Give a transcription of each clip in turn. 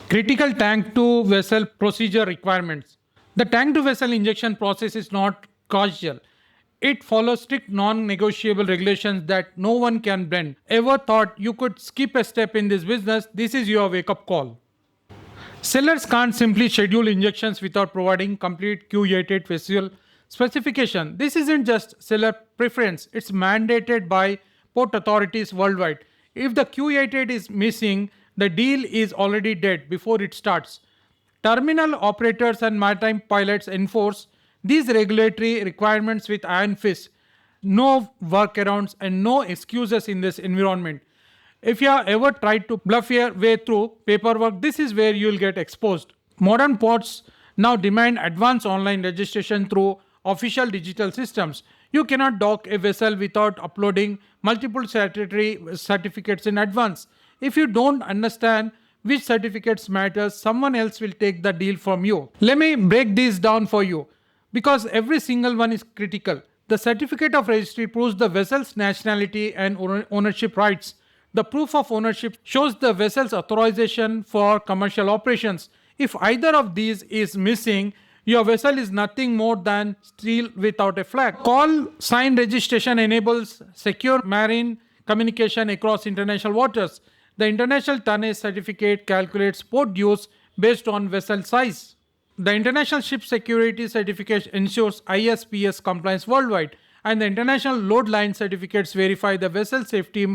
Critical tank to vessel procedure requirements. The tank to vessel injection process is not casual. It follows strict non-negotiable regulations that no one can bend. Ever thought you could skip a step in this business? This is your wake-up call. Sellers can't simply schedule injections without providing complete Q88 vessel specification. This isn't just seller preference, it's mandated by port authorities worldwide. If the Q88 is missing, the deal is already dead before it starts. Terminal operators and maritime pilots enforce these regulatory requirements with iron fist. No workarounds and no excuses in this environment. If you have ever tried to bluff your way through paperwork, this is where you'll get exposed. Modern ports now demand advanced online registration through official digital systems. You cannot dock a vessel without uploading multiple statutory certificates in advance. If you don't understand which certificates matter, someone else will take the deal from you. Let me break these down for you because every single one is critical. The certificate of registry proves the vessel's nationality and ownership rights. The proof of ownership shows the vessel's authorization for commercial operations. If either of these is missing, your vessel is nothing more than steel without a flag. Call sign registration enables secure marine communication across international waters. The International Tonnage Certificate calculates port dues based on vessel size. The International Ship Security Certificate ensures ISPS compliance worldwide, and the International Load Line Certificates verify the vessel safety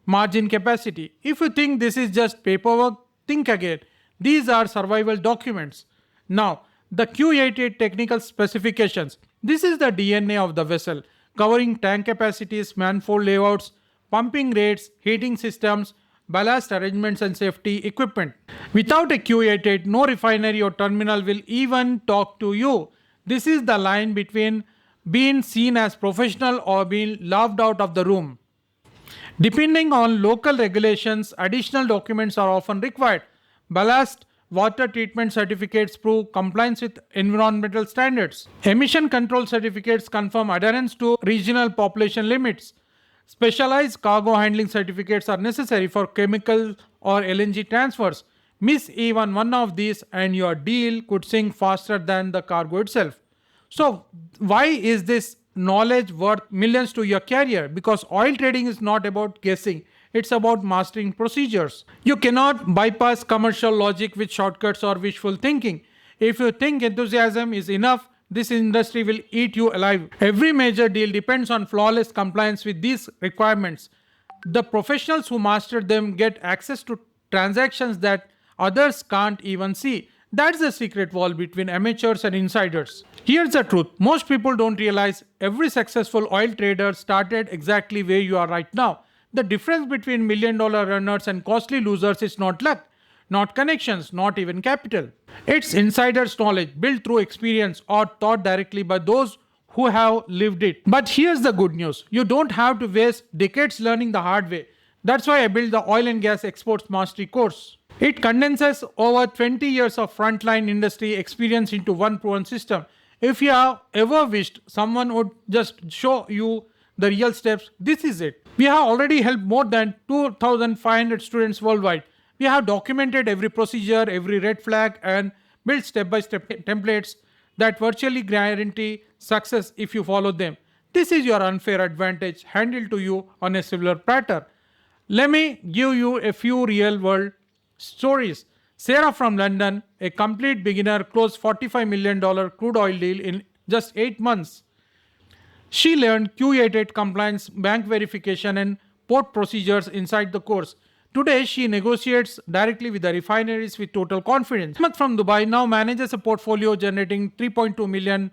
margin capacity. If you think this is just paperwork, think again. These are survival documents. Now, the Q88 technical specifications. This is the DNA of the vessel, covering tank capacities, manifold layouts, pumping rates, heating systems, ballast arrangements and safety equipment. Without a Q88, no refinery or terminal will even talk to you. This is the line between being seen as professional or being laughed out of the room. Depending on local regulations, additional documents are often required. Ballast water treatment certificates prove compliance with environmental standards. Emission control certificates confirm adherence to regional population limits. Specialized cargo handling certificates are necessary for chemical or LNG transfers. Miss even one of these and your deal could sink faster than the cargo itself. So, why is this knowledge worth millions to your carrier? Because oil trading is not about guessing, it's about mastering procedures. You cannot bypass commercial logic with shortcuts or wishful thinking. If you think enthusiasm is enough, this industry will eat you alive. Every major deal depends on flawless compliance with these requirements. The professionals who master them get access to transactions that others can't even see. That's the secret wall between amateurs and insiders. Here's the truth. Most people don't realize every successful oil trader started exactly where you are right now. The difference between $1 million runners and costly losers is not luck, not connections, not even capital. It's insider's knowledge built through experience or taught directly by those who have lived it. But here's the good news. You don't have to waste decades learning the hard way. That's why I built the Oil and Gas Exports Mastery course. It condenses over 20 years of frontline industry experience into one proven system. If you have ever wished someone would just show you the real steps, this is it. We have already helped more than 2,500 students worldwide. We have documented every procedure, every red flag, and built step-by-step templates that virtually guarantee success if you follow them. This is your unfair advantage handed to you on a silver platter. Let me give you a few real-world stories. Sarah from London, a complete beginner, closed $45 million crude oil deal in just 8 months. She learned Q88 compliance, bank verification, and port procedures inside the course. Today, she negotiates directly with the refineries with total confidence. Ahmed from Dubai now manages a portfolio generating $3.2 million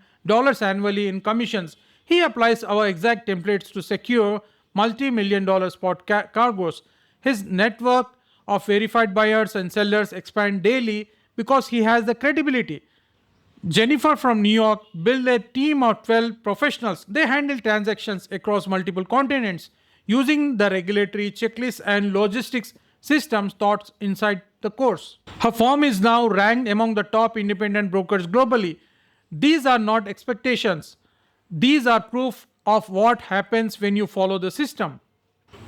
annually in commissions. He applies our exact templates to secure multi-million-dollar spot cargoes. His network of verified buyers and sellers expand daily because he has the credibility. Jennifer from New York built a team of 12 professionals. They handle transactions across multiple continents using the regulatory checklists and logistics systems taught inside the course. Her firm is now ranked among the top independent brokers globally. These are not expectations. These are proof of what happens when you follow the system.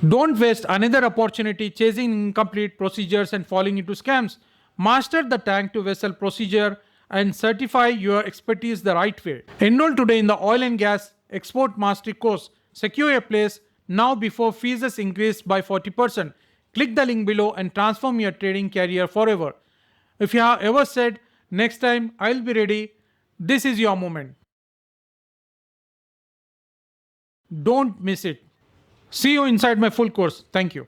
Don't waste another opportunity chasing incomplete procedures and falling into scams. Master the tank to vessel procedure and certify your expertise the right way. Enroll today in the Oil and Gas Export Mastery course. Secure a place now before fees is increased by 40%. Click the link below and transform your trading career forever. If you have ever said, next time I'll be ready, this is your moment. Don't miss it. See you inside my full course. Thank you.